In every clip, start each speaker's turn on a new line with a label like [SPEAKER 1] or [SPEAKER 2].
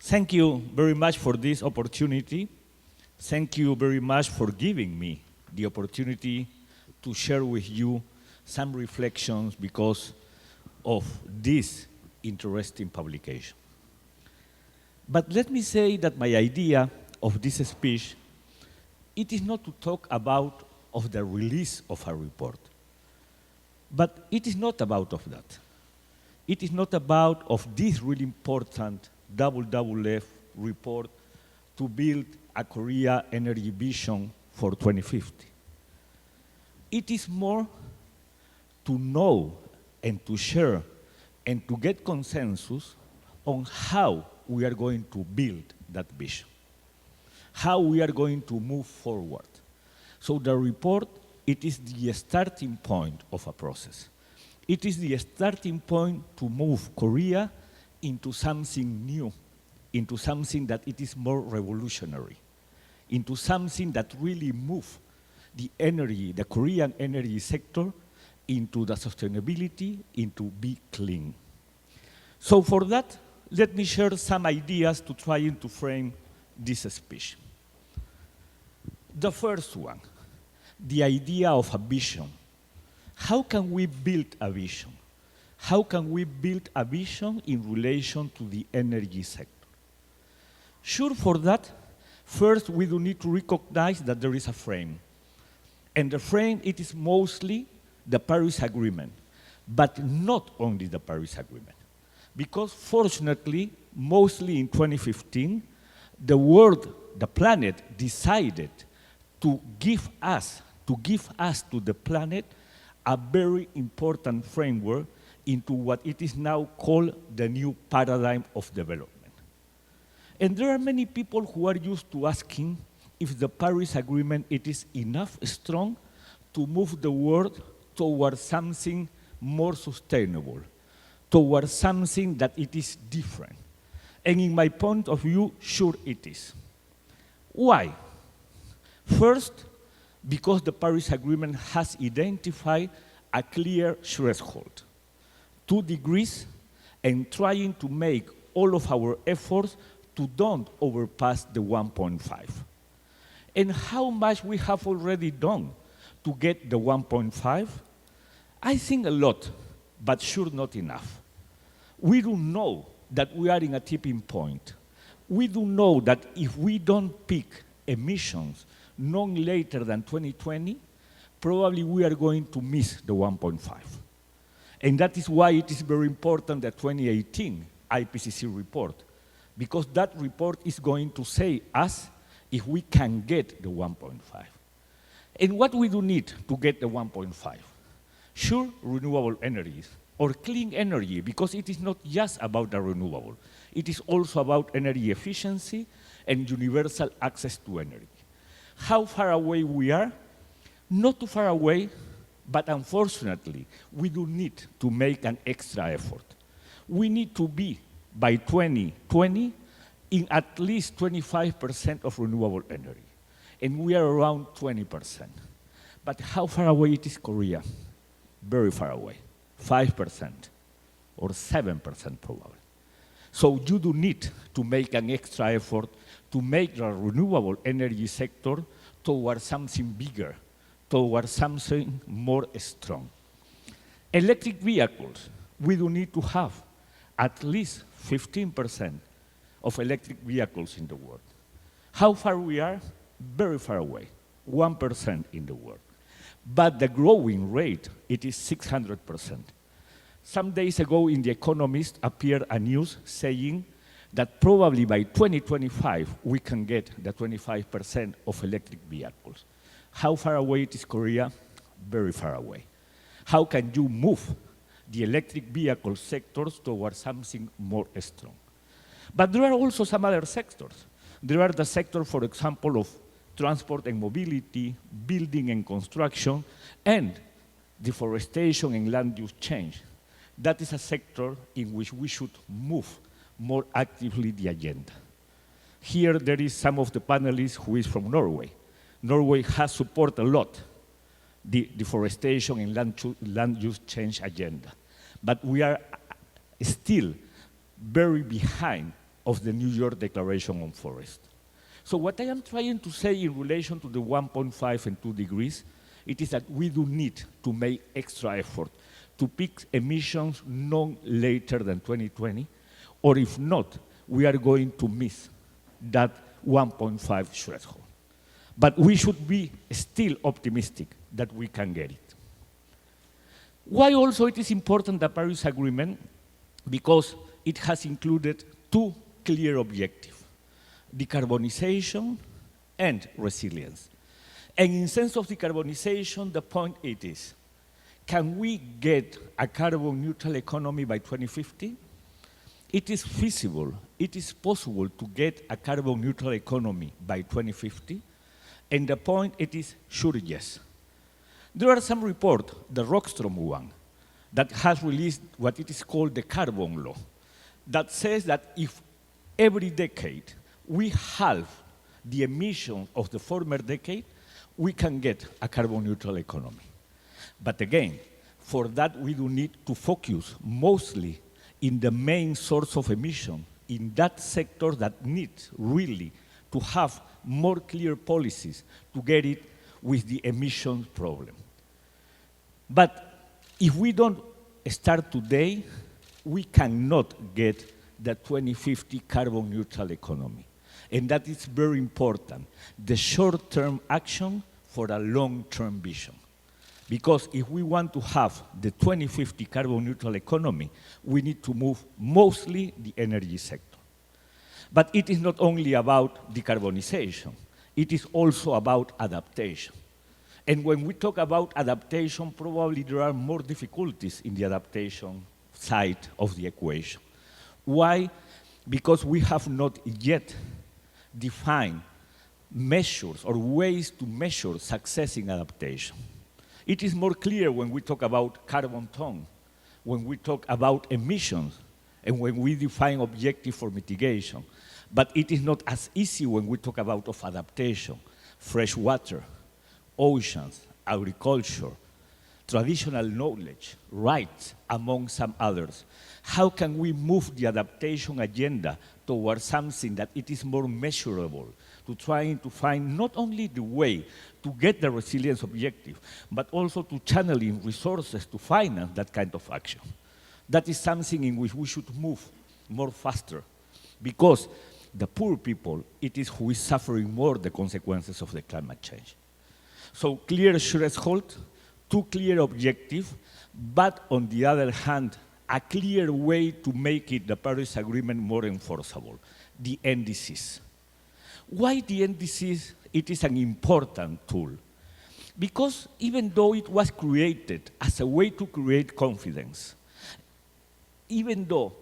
[SPEAKER 1] Thank you very much for this opportunity. Thank you very much for giving me the opportunity to share with you some reflections because of this interesting publication. But let me say that my idea of this speech, it is not to talk about of the release of a report, but it is not about of that. It is not about of this really important WWF report to build a Korea energy vision for 2050. It is more to know and to share and to get consensus on how we are going to build that vision, how we are going to move forward. So the report, it is the starting point of a process. It is the starting point to move Korea into something new, into something that it is more revolutionary, into something that really moves the energy, the Korean energy sector into the sustainability, into be clean. So for that, let me share some ideas to try to frame this speech. The first one, the idea of a vision. How can we build a vision? How can we build a vision in relation to the energy sector? Sure, for that, first we do need to recognize that there is a frame. And the frame, it is mostly the Paris Agreement, but not only the Paris Agreement. Because fortunately, mostly in 2015, the world, the planet, decided to give us, to the planet, a very important framework into what it is now called the new paradigm of development. And there are many people who are used to asking if the Paris Agreement it is enough strong to move the world towards something more sustainable, towards something that it is different. And in my point of view, sure it is. Why? First, because the Paris Agreement has identified a clear threshold, 2 degrees, and trying to make all of our efforts to don't overpass the 1.5. And how much we have already done to get the 1.5? I think a lot, but sure not enough. We do know that we are in a tipping point. We do know that if we don't peak emissions no later than 2020, probably we are going to miss the 1.5. And that is why it is very important that 2018 IPCC report, because that report is going to say us if we can get the 1.5. And what we do need to get the 1.5? Sure, renewable energies, or clean energy, because it is not just about the renewable. It is also about energy efficiency and universal access to energy. How far away we are? Not too far away, but unfortunately, we do need to make an extra effort. We need to be, by 2020, in at least 25% of renewable energy. And we are around 20%. But how far away it is Korea? Very far away, 5% or 7% probably. So you do need to make an extra effort to make the renewable energy sector towards something bigger, towards something more strong. Electric vehicles, we do need to have at least 15% of electric vehicles in the world. How far we are? Very far away, 1% in the world. But the growing rate, it is 600%. Some days ago in The Economist appeared a news saying that probably by 2025 we can get the 25% of electric vehicles. How far away it is Korea? Very far away. How can you move the electric vehicle sectors towards something more strong? But there are also some other sectors. There are the sector, for example, of transport and mobility, building and construction, and deforestation and land use change. That is a sector in which we should move more actively the agenda. Here there is some of the panelists who is from Norway. Norway has supported a lot the deforestation and land use change agenda. But we are still very behind of the New York Declaration on Forest. So what I am trying to say in relation to the 1.5 and 2 degrees, it is that we do need to make extra effort to peak emissions no later than 2020, or if not, we are going to miss that 1.5 threshold. But we should be still optimistic that we can get it. Why also it is important, the Paris Agreement? Because it has included two clear objectives: decarbonization and resilience. And in sense of decarbonization, the point it is, can we get a carbon neutral economy by 2050? It is feasible, it is possible to get a carbon neutral economy by 2050, and the point it is sure yes. There are some reports, the Rockstrom one, that has released what it is called the carbon law, that says that if every decade we halve the emissions of the former decade, we can get a carbon neutral economy. But again, for that we do need to focus mostly in the main source of emission, in that sector that needs really to have more clear policies to get it with the emissions problem. But if we don't start today, we cannot get the 2050 carbon neutral economy. And that is very important, the short-term action for a long-term vision. Because if we want to have the 2050 carbon neutral economy, we need to move mostly the energy sector. But it is not only about decarbonization, it is also about adaptation. And when we talk about adaptation, probably there are more difficulties in the adaptation side of the equation. Why? Because we have not yet defined measures or ways to measure success in adaptation. It is more clear when we talk about carbon ton, when we talk about emissions, and when we define objectives for mitigation. But it is not as easy when we talk about of adaptation, fresh water, oceans, agriculture, traditional knowledge, rights, among some others. How can we move the adaptation agenda towards something that it is more measurable, to trying to find not only the way to get the resilience objective, but also to channeling resources to finance that kind of action. That is something in which we should move more faster, because the poor people, it is who is suffering more the consequences of the climate change. So clear threshold, two clear objectives, but on the other hand, a clear way to make it, the Paris Agreement, more enforceable, the NDCs. Why the NDCs? It is an important tool. Because even though it was created as a way to create confidence, even though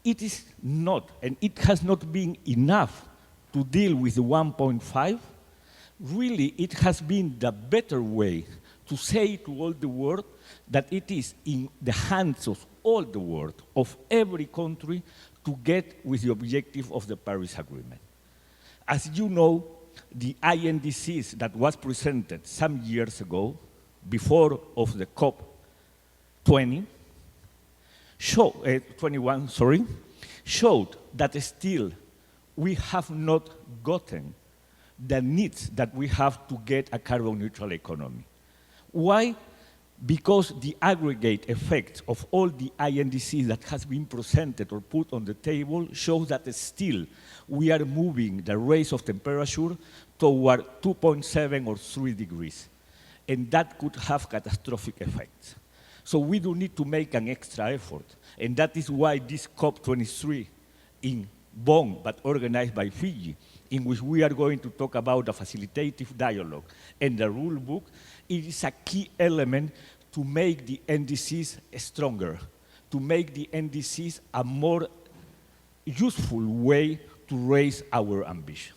[SPEAKER 1] it is not, and it has not been enough to deal with the 1.5, really it has been the better way to say to all the world that it is in the hands of all the world, of every country, to get with the objective of the Paris Agreement. As you know, the INDCs that was presented some years ago, before of the COP 21, showed that still we have not gotten the needs that we have to get a carbon neutral economy. Why? Because the aggregate effect of all the INDCs that has been presented or put on the table shows that still we are moving the rise of temperature toward 2.7 or 3 degrees. And that could have catastrophic effects. So we do need to make an extra effort. And that is why this COP23 in Bonn, but organized by Fiji, in which we are going to talk about the facilitative dialogue and the rule book, it is a key element to make the NDCs stronger, to make the NDCs a more useful way to raise our ambition.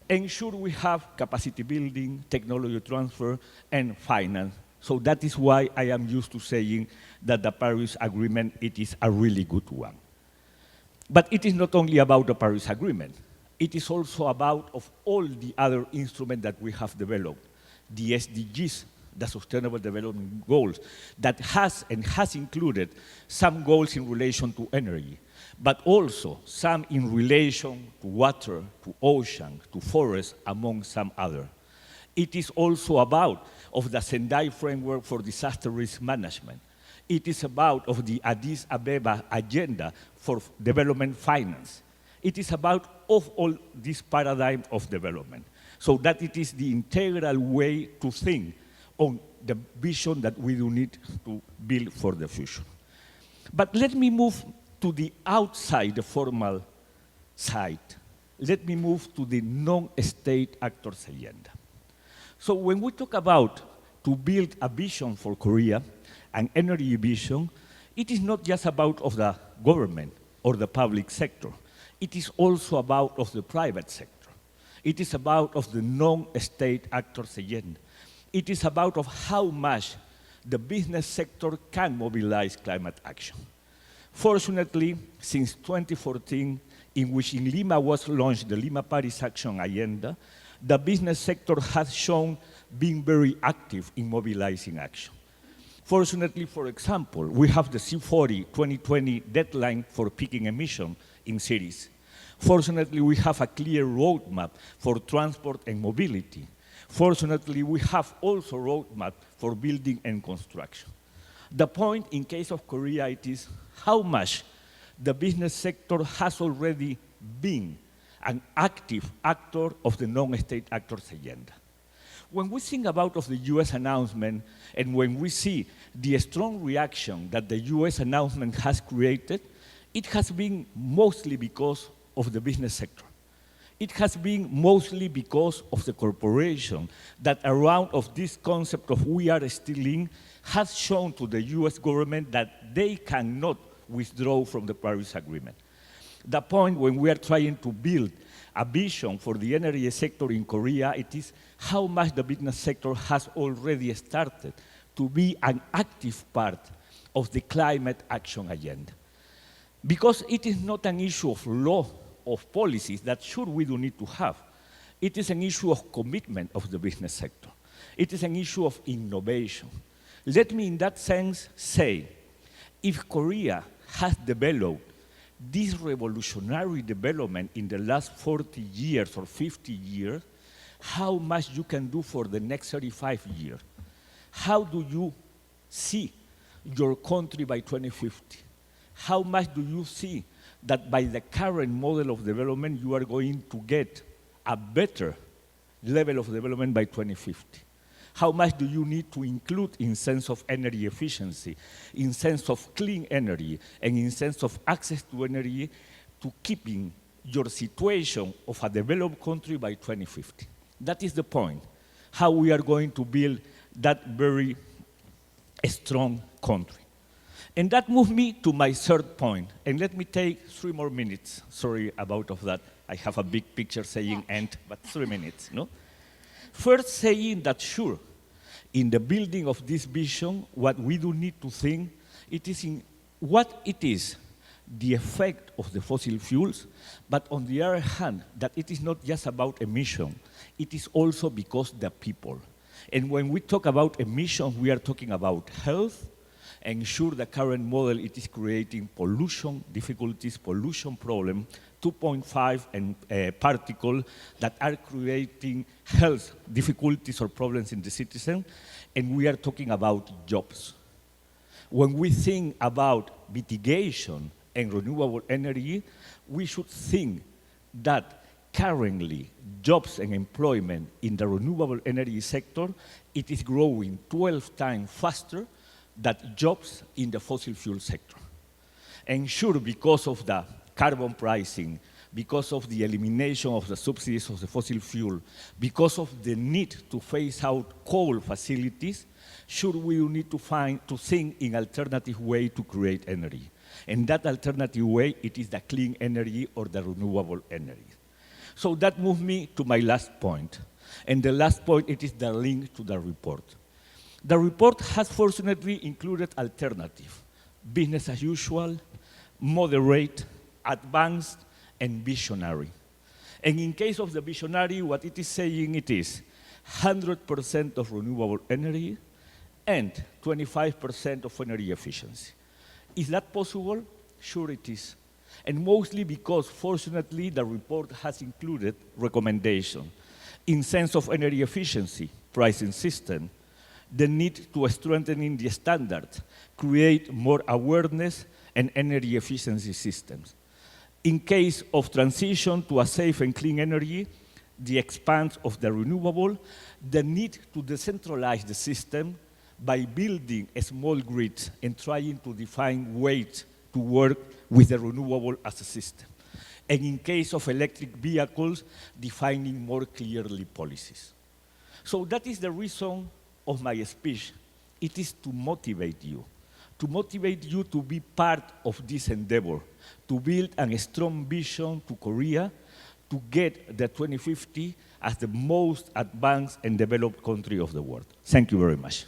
[SPEAKER 1] Ensure we have capacity building, technology transfer, and finance. So that is why I am used to saying that the Paris Agreement, it is a really good one. But it is not only about the Paris Agreement. It is also about of all the other instruments that we have developed, the SDGs, the Sustainable Development Goals, that has included some goals in relation to energy, but also some in relation to water, to ocean, to forest, among some other. It is also about of the Sendai framework for disaster risk management. It is about of the Addis Ababa agenda for development finance. It is about of all this paradigm of development, so that it is the integral way to think on the vision that we do need to build for the future. But let me move to the outside, the formal side. Let me move to the non-state actors agenda. So when we talk about to build a vision for Korea, an energy vision, it is not just about of the government or the public sector. It is also about of the private sector. It is about of the non-state actors agenda. It is about of how much the business sector can mobilize climate action. Fortunately, since 2014, in which in Lima was launched the Lima Paris Action Agenda, the business sector has shown being very active in mobilizing action. Fortunately, for example, we have the C40 2020 deadline for peaking emission in cities. Fortunately, we have a clear roadmap for transport and mobility. Fortunately, we have also a roadmap for building and construction. The point in case of Korea it is how much the business sector has already been an active actor of the non-state actors agenda. When we think about of the US announcement and when we see the strong reaction that the US announcement has created, it has been mostly because of the business sector. It has been mostly because of the corporation that around of this concept of we are still in has shown to the US government that they cannot withdraw from the Paris Agreement. The point when we are trying to build a vision for the energy sector in Korea, it is how much the business sector has already started to be an active part of the climate action agenda. Because it is not an issue of law, of policies that sure we do need to have. It is an issue of commitment of the business sector. It is an issue of innovation. Let me in that sense say, if Korea has developed this revolutionary development in the last 40 years or 50 years, how much you can do for the next 35 years? How do you see your country by 2050? How much do you see that by the current model of development you are going to get a better level of development by 2050? How much do you need to include in sense of energy efficiency, in sense of clean energy, and in sense of access to energy to keeping your situation of a developed country by 2050? That is the point, how we are going to build that very strong country. And that moves me to my third point. And let me take 3 more minutes. Sorry about of that. I have a big picture saying end, but 3 minutes, no? First saying that sure, in the building of this vision, what we do need to think, it is in what it is, the effect of the fossil fuels, but on the other hand, that it is not just about emission, it is also because the people. And when we talk about emissions, we are talking about health, and sure the current model, it is creating pollution difficulties, pollution problem, 2.5 and particle that are creating health difficulties or problems in the citizen, and we are talking about jobs. When we think about mitigation and renewable energy, we should think that currently jobs and employment in the renewable energy sector, it is growing 12 times faster than jobs in the fossil fuel sector. And sure, because of the carbon pricing, because of the elimination of the subsidies of the fossil fuel, because of the need to phase out coal facilities, sure we will need to think in alternative way to create energy. And that alternative way, it is the clean energy or the renewable energy. So that moves me to my last point. And the last point, it is the link to the report. The report has fortunately included alternative, business as usual, moderate, advanced, and visionary. And in case of the visionary, what it is saying it is 100% of renewable energy and 25% of energy efficiency. Is that possible? Sure it is. and mostly because, fortunately, the report has included recommendations in sense of energy efficiency, pricing system, the need to strengthening the standards, create more awareness and energy efficiency systems. In case of transition to a safe and clean energy, the expanse of the renewable, the need to decentralize the system by building a small grid and trying to define ways to work with the renewable as a system. And in case of electric vehicles, defining more clearly policies. So that is the reason of my speech. It is to motivate you to be part of this endeavor, to build a strong vision to Korea, to get the 2050 as the most advanced and developed country of the world. Thank you very much.